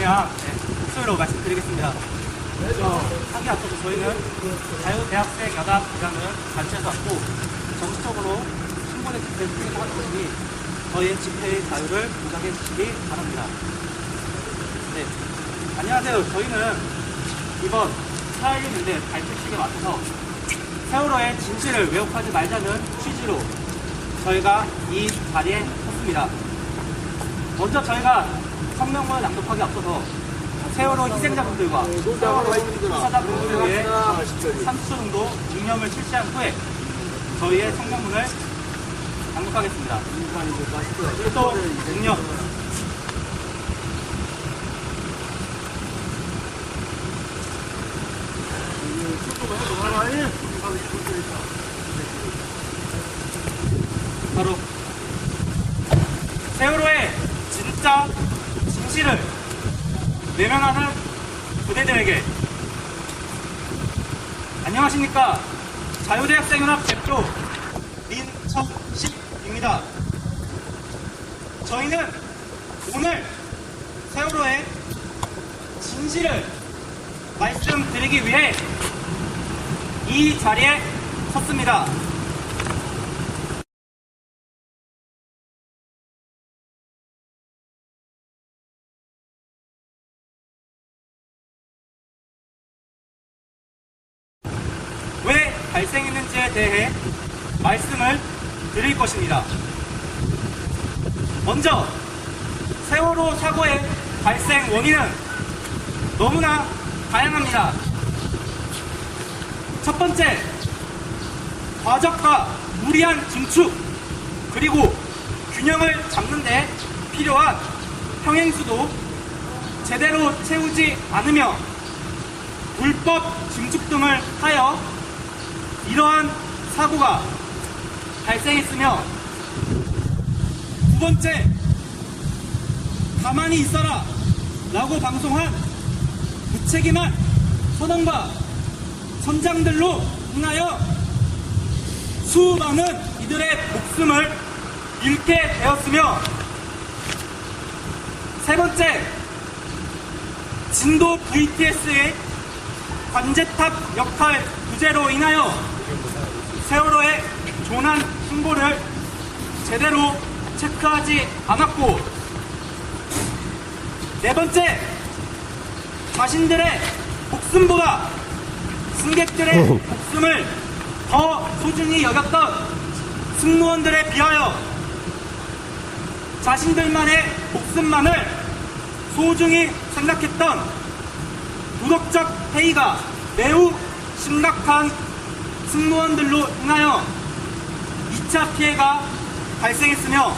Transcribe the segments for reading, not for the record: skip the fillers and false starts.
대한 목소리로 말씀드리겠습니다. 하기 앞서서 저희는 자유대학생연합이라는 단체에서 왔고 정치적으로 신분의 집회를 통해서 하는 것이니 저희의 집회의 자유를 보장해 주시기 바랍니다. 네, 안녕하세요. 저희는 이번 4.16인데 발표식에 맞춰서 세월호의 진실을 왜곡하지 말자는 취지로 저희가 이 자리에 섰습니다. 먼저 저희가 성명문을 낭독하기 앞서서 세월호 희생자분들과 세월호 사자분들을 위해 30초 정도 묵념을 실시한 후에 저희의 성명문을 낭독하겠습니다. 그리고 또 묵념. 바로 세월호의 진짜 진실을 외면하는 부대들에게 안녕하십니까. 자유대학생연합 대표 민청식입니다. 저희는 오늘 세월호의 진실을 말씀드리기 위해 이 자리에 섰습니다. 왜 발생했는지에 대해 말씀을 드릴 것입니다. 먼저 세월호 사고의 발생 원인은 너무나 다양합니다. 첫 번째, 과적과 무리한 증축, 그리고 균형을 잡는 데 필요한 평행수도 제대로 채우지 않으며 불법 증축 등을 하여 이러한 사고가 발생했으며, 두 번째, 가만히 있어라 라고 방송한 무책임한 선언과 선장들로 인하여 수많은 이들의 목숨을 잃게 되었으며, 세 번째, 진도 VTS의 관제탑 역할 부재로 인하여 세월호의 조난 신고를 제대로 체크하지 않았고, 네 번째, 자신들의 목숨보다 승객들의 목숨을 더 소중히 여겼던 승무원들에 비하여 자신들만의 목숨만을 소중히 생각했던 도덕적 해이가 매우 심각한 승무원들로 인하여 2차 피해가 발생했으며,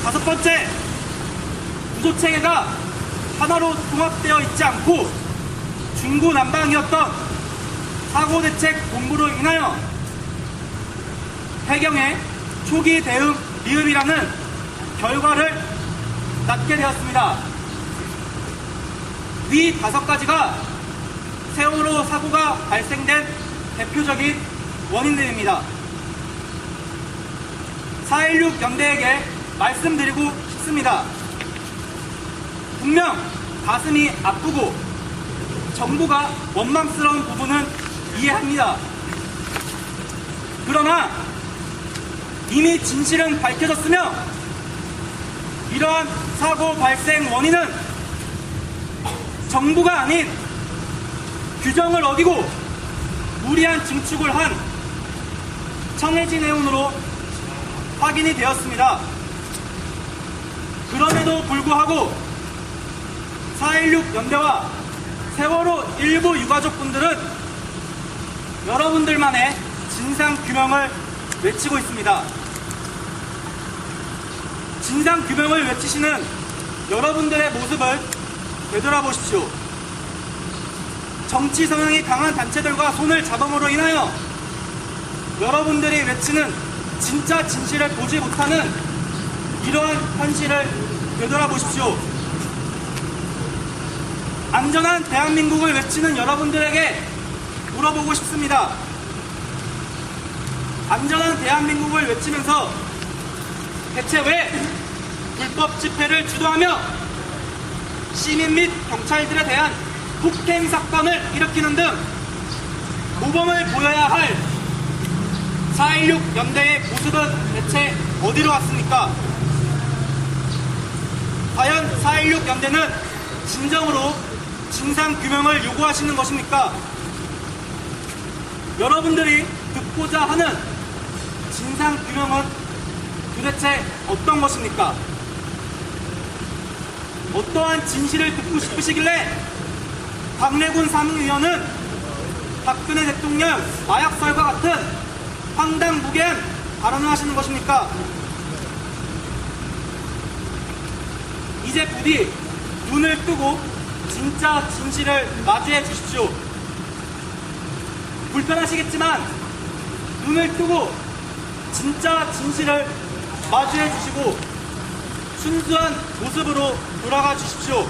다섯 번째, 구조체계가 하나로 통합되어 있지 않고 중구난방이었던 사고대책 본부로 인하여 해경의 초기 대응 미흡이라는 결과를 낳게 되었습니다. 위 다섯 가지가 세월호 사고가 발생된 대표적인 원인들입니다. 4.16 연대에게 말씀드리고 싶습니다. 분명 가슴이 아프고 정부가 원망스러운 부분은 이해합니다. 그러나 이미 진실은 밝혀졌으며 이러한 사고 발생 원인은 정부가 아닌 규정을 어기고 무리한 증축을 한 청해진 해운으로 확인이 되었습니다. 그럼에도 불구하고 4.16 연대와 세월호 일부 유가족분들은 여러분들만의 진상규명을 외치고 있습니다. 진상규명을 외치시는 여러분들의 모습을 되돌아보십시오. 정치 성향이 강한 단체들과 손을 잡음으로 인하여 여러분들이 외치는 진짜 진실을 보지 못하는 이러한 현실을 되돌아보십시오. 안전한 대한민국을 외치는 여러분들에게 물어보고 싶습니다. 안전한 대한민국을 외치면서 대체 왜 불법 집회를 주도하며 시민 및 경찰들에 대한 폭행 사건을 일으키는 등 모범을 보여야 할 4.16 연대의 모습은 대체 어디로 갔습니까? 과연 4.16 연대는 진정으로 진상규명을 요구하시는 것입니까? 여러분들이 듣고자 하는 진상규명은 도대체 어떤 것입니까? 어떠한 진실을 듣고 싶으시길래 박래군 상무위원은 박근혜 대통령 마약설과 같은 황당무계한 발언을 하시는 것입니까? 이제 부디 눈을 뜨고 진짜 진실을 마주해 주십시오. 불편하시겠지만 눈을 뜨고 진짜 진실을 마주해 주시고 순수한 모습으로 돌아가 주십시오.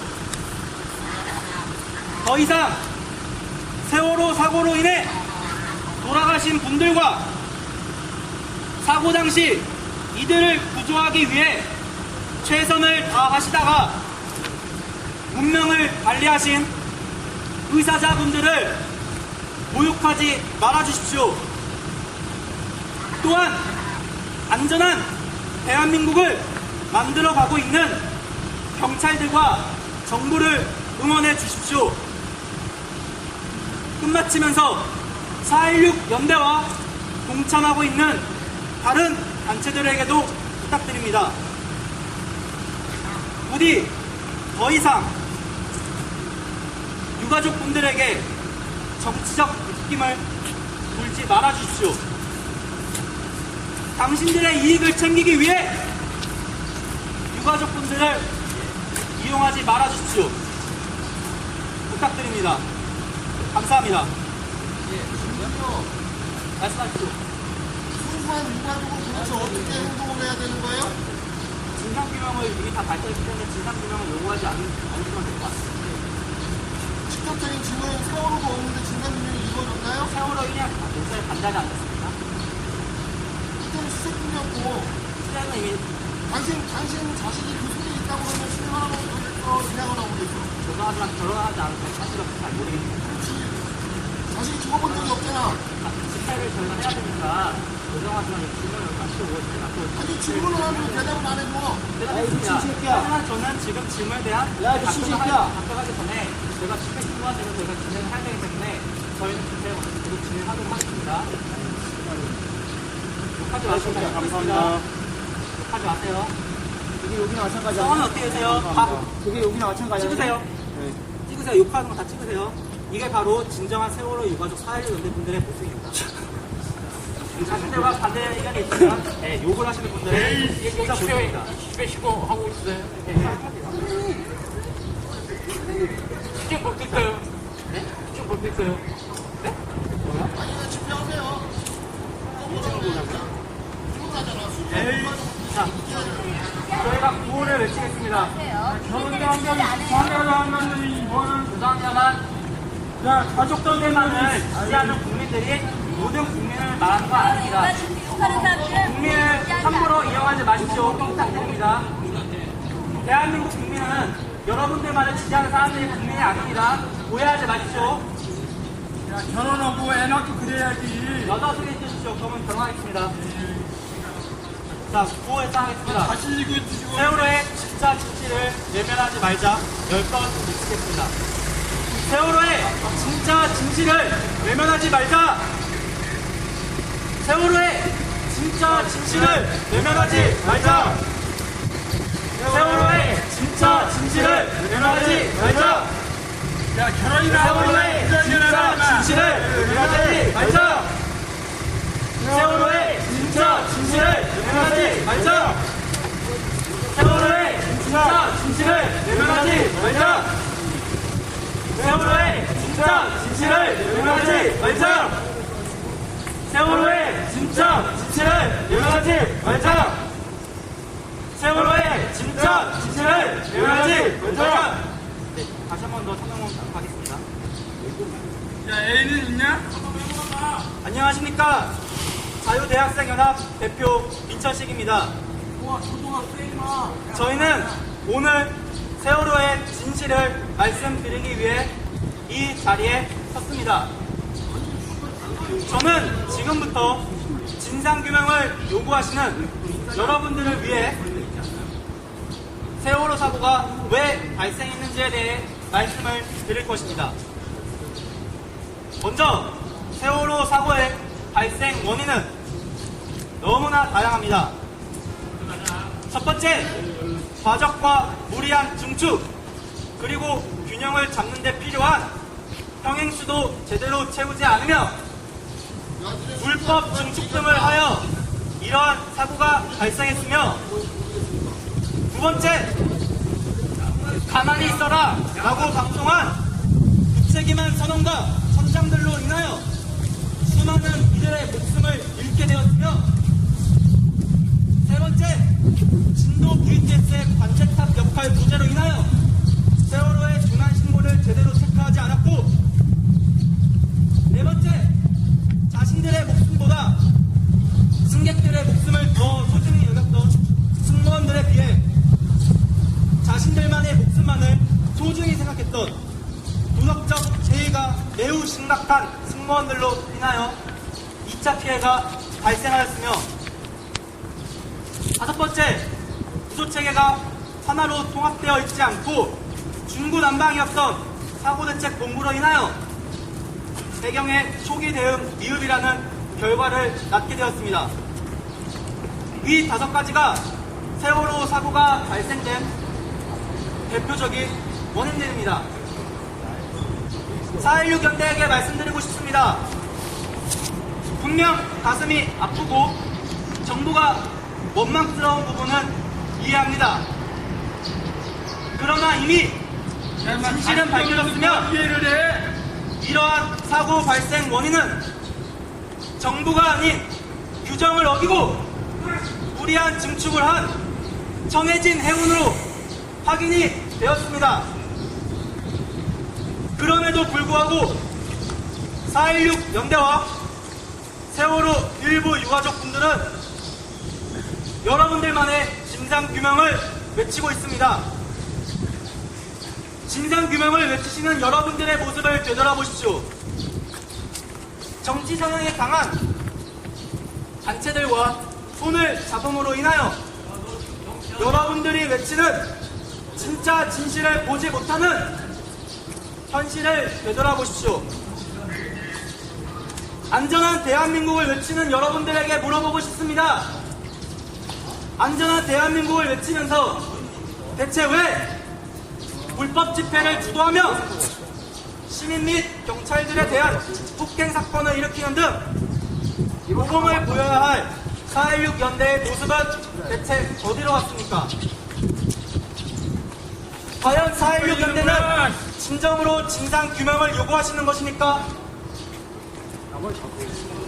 더 이상 세월호 사고로 인해 돌아가신 분들과 사고 당시 이들을 구조하기 위해 최선을 다하시다가 운명을 달리하신 의사자분들을 모욕하지 말아주십시오. 또한 안전한 대한민국을 만들어가고 있는 경찰들과 정부를 응원해 주십시오. 끝마치면서 4.16 연대와 동참하고 있는 다른 단체들에게도 부탁드립니다. 부디 더 이상 유가족분들에게 정치적 느낌을 불지 말아주십시오. 당신들의 이익을 챙기기 위해 유가족분들을 이용하지 말아주십시오. 부탁드립니다. 감사합니다. 말씀하십시오. 소소한 유가족은 도대체 어떻게 행동을 해야 되는 거예요? 진상규명을 이미 다 발표했기 때문에 진상규명을 요구하지 않으면 될 것 같습니다. 직접적인 질문은 세월호가 없는데 진상규명이 이루어졌나요? 세월호 1년 공사를 반대하지 않았습니까? 그때는 수색뿐이었고 시장은 이미 당신 자식이 그 속에 있다고 그러면 실망하고 진행을 하고 있어. 조사하지만 결혼하지 않은 사실은 잘 모르겠습니다. 그렇지. 자식이 죽어본 적이 없잖아. 실패를 저희가 해야 되니까 조정하지만 질문을 마치고 아니 질문을 하면 대답을 안 해줘. 대답했습니다. 하지만 저는 지금 질문에 대한 답변하기 전에 저희가 실패 신고하시면 저희가 진행을 해야 되기 때문에 저희는 그때 계속 진행하도록 하겠습니다. 욕하지 마시고 감사합니다. 욕하지 마세요. 여기나 마찬가지야. 성함은 어떻게 되세요? 그게 여기나 마찬가지야. 찍으세요. 찍으세요. 욕하는 거 다 찍으세요. 이게 바로 진정한 세월호 유가족 4.16 연대분들의 모습입니다. 자신들과 반대 의견이 있으면 네, 욕을 하시는 분들은 얘기가 보입니다. 빼시고 하고 있어요. 시험 볼 때까요? 네? 시험 볼 때까요? 네? 아니 왜 집회하세요? 자, 저희가 구호를 외치겠습니다. 죄송합니다만 가족들만을 지지하는 국민들이 모든 국민을 말하는 거 아닙니다. 국민을 함부로 이용하지 마십시오. 부탁드립니다. 대한민국 국민은 여러분들만을 지지하는 사람들이 국민이 아닙니다. 오해하지 마십시오. 결혼하고 애 낳고 그래야지. 여자 소개해 주십시오. 그러면 결혼하겠습니다. 자, 구호에 하겠습니다. 세월호의 진짜 진실을 외면하지 말자. 10번 외치겠습니다. 세월호의 진짜 진실을 외면하지 말자. 세월호의 진짜 진실을 외면하지 말자. 세월호의 진짜 진실을 외면하지 말자. 야, 결혼이나 세월호의 진짜 진실을 외면하지 말자. 세월호의 진짜 진실을 외면하지 말자. 세월호의 진짜 진실을 외면하지 말자. 세월호의 진짜 진실을 외면하지 말자. 세월호의 진짜 진실을 외면하지 말자. 세월호의 진짜 진실을 외면하지 말자. 네, 다시 한 번 더 설명 하겠습니다. 야, 애는 있냐? 안녕하십니까. 자유대학생연합 대표 민철식입니다. 저희는 오늘 세월호의 진실 사실을 말씀드리기 위해 이 자리에 섰습니다. 저는 지금부터 진상규명을 요구하시는 여러분들을 위해 세월호 사고가 왜 발생했는지에 대해 말씀을 드릴 것입니다. 먼저 세월호 사고의 발생 원인은 너무나 다양합니다. 첫 번째, 과적과 무리한 중축, 그리고 균형을 잡는 데 필요한 평행수도 제대로 채우지 않으며 불법 중축 등을 하여 이러한 사고가 발생했으며, 두 번째, 가만히 있어라 라고 방송한 무책임한 선언과 선장들로 인하여 수많은 이들의 목숨을 잃게 되었으며, 세 번째, 진도 VTS의 관제탑 역할 부재로 인하여 세월호의 조난 신고를 제대로 체크하지 않았고, 네 번째, 자신들의 목숨보다 승객들의 목숨을 더 소중히 여겼던 승무원들에 비해 자신들만의 목숨만을 소중히 생각했던 도덕적 죄의가 매우 심각한 승무원들로 인하여 2차 피해가 발생하였으며, 다섯 번째, 구조체계가 하나로 통합되어 있지 않고 중구난방이었던 사고대책본부로 인하여 배경의 초기 대응 미흡이라는 결과를 낳게 되었습니다. 이 다섯 가지가 세월호 사고가 발생된 대표적인 원인들입니다. 4.16 연대에게 말씀드리고 싶습니다. 분명 가슴이 아프고 정부가 원망스러운 부분은 이해합니다. 그러나 이미 진실은 밝혀졌으며 이해를 해. 이러한 사고 발생 원인은 정부가 아닌 규정을 어기고 무리한 증축을 한 정해진 해운으로 확인이 되었습니다. 그럼에도 불구하고 4.16 연대와 세월호 일부 유가족분들은 여러분들만의 진상규명을 외치고 있습니다. 진상규명을 외치시는 여러분들의 모습을 되돌아보십시오. 정치 성향에 강한 단체들과 손을 잡음으로 인하여 여러분들이 외치는 진짜 진실을 보지 못하는 현실을 되돌아보십시오. 안전한 대한민국을 외치는 여러분들에게 물어보고 싶습니다. 안전한 대한민국을 외치면서 대체 왜 불법 집회를 주도하며 시민 및 경찰들에 대한 폭행 사건을 일으키는 등 모범을 보여야 할 4.16 연대의 모습은 대체 어디로 갔습니까? 과연 4.16 연대는 진정으로 진상규명을 요구하시는 것입니까?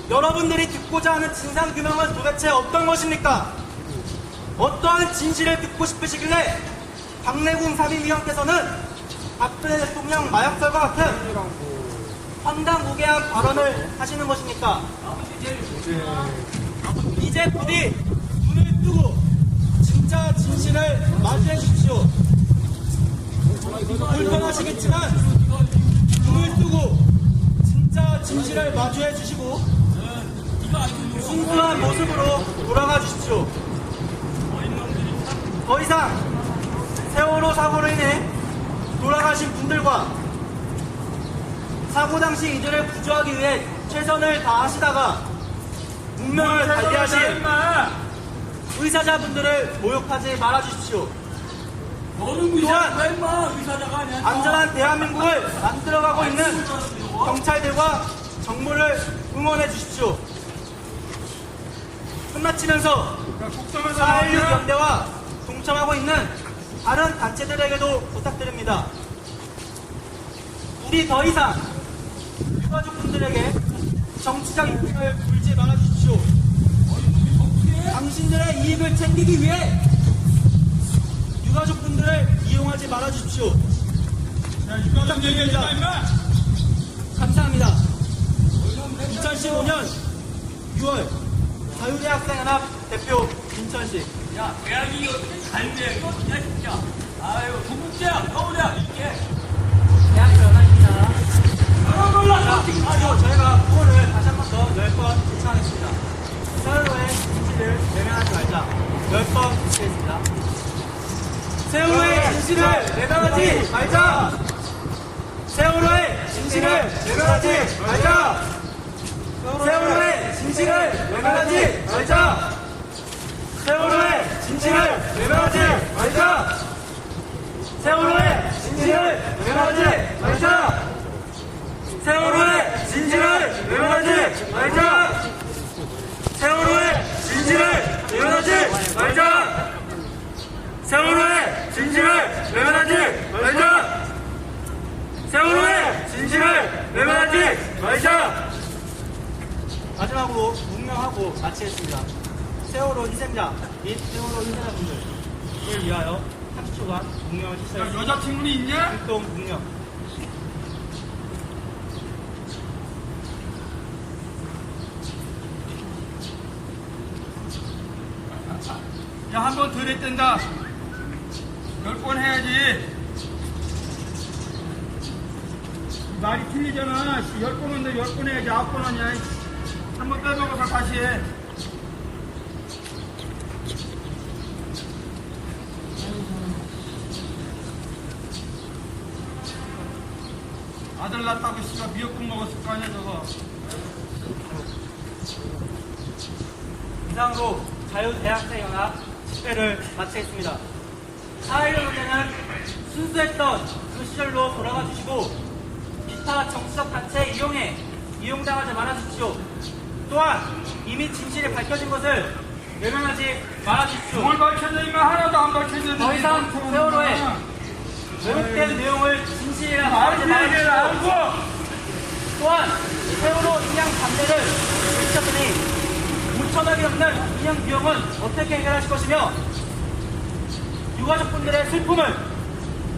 여러분들이 듣고자 하는 진상규명은 도대체 어떤 것입니까? 어떠한 진실을 듣고 싶으시길래 박래궁 사비위원께서는 박근혜 대통령 마약설과 같은 황당무계한 발언을 하시는 것입니까? 이제 부디 눈을 뜨고 진짜 진실을 마주해 주십시오. 불편하시겠지만 눈을 뜨고 진짜 진실을 마주해 주시고 순수한 모습으로 돌아가 주십시오. 더 이상 세월호 사고로 인해 돌아가신 분들과 사고 당시 이들을 구조하기 위해 최선을 다하시다가 운명을 달리하신 의사자분들을 모욕하지 말아주십시오. 너는 의사가 임마. 의사자가 아니야. 안전한 대한민국을 만들어가고 있는 경찰들과 정부를 응원해 주십시오. 끝마치면서 4.16 연대와 동참하고 있는 다른 단체들에게도 부탁드립니다. 우리 더 이상 유가족분들에게 정치적 이익을 불지 말아주십시오. 당신들의 이익을 챙기기 위해 유가족분들을 이용하지 말아주십시오. 유가족 얘기하자 임마. 감사합니다. 2015년 6월 자유대학생연합 대표 김천식. 야, 대학이 어떻게 자유대학이 어디냐, 진짜. 아유, 동국대학, 서울대학, 이게. 하지 말자. 10번 주시겠습니다. 세월호의 진실을 외면하지 말자. 세월호의 진실을 외면하지 말자. 세월호의 진실을 외면하지 말자. 세월호의 진실을 외면하지 말자. 세월호의 진실을 외면하지 말자. 세월호의 진실을 외면하지 말자. 세월호의 진실을 외면하지 말자. 세월호의 진실을 외면하지 말자. 세월호의 진실을 외면하지 말자. 마지막으로 묵명하고 마치겠습니다. 세월호 희생자 및 세월호 희생자분들을 위하여 30초간 묵명을 실시하겠습니다. 여자친구는 있냐? 활동 묵명. 야, 한 번 더 했댄다. 10번 해야지. 말이 틀리잖아. 10번 한데 10번 해야지. 9번 하냐. 한 번 빼먹어서 다시 해. 아들 낳았다고 씨가 미역국 먹었을 거 아니야, 저거. 이상으로 자유대학생연합 집회를 마치겠습니다. 4.16 논쟁은 순수했던 그 시절로 돌아가 주시고 기타 정치적 단체에 이용당하지 말아주십시오. 또한 이미 진실이 밝혀진 것을 외면하지 말아주십시오. 뭘 밝혀져 있면 하나도 안 밝혀졌는데. 더 이상 세월호에 왜곡된 내용을 진실이라 말하지 말아주십시오. 알고. 또한 세월호 인양 반대를 외치셨으니 5천억이 넘는 인양 비용은 어떻게 해결하실 것이며 유가족분들의 슬픔을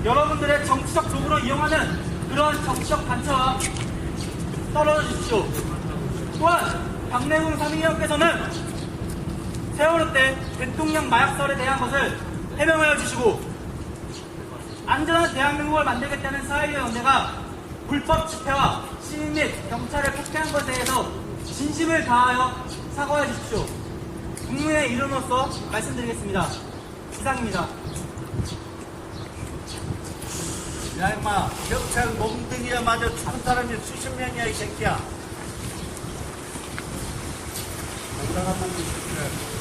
여러분들의 정치적 도구로 이용하는 그런 정치적 단체와 떨어져 주십시오. 또한 박내훈 상임위원께서는 세월호 때 대통령 마약설에 대한 것을 해명하여 주시고 안전한 대한민국을 만들겠다는 4.16 연대가 불법 집회와 시민 및 경찰을 폭행한 것에 대해서 진심을 다하여 사과해 주십시오. 국민의 이름으로서 말씀드리겠습니다. 이상입니다. 야, 임마, 경찰 몽둥이야 마저 죽은 사람이 수십 명이야, 이 새끼야. 당당한 놈이 있네.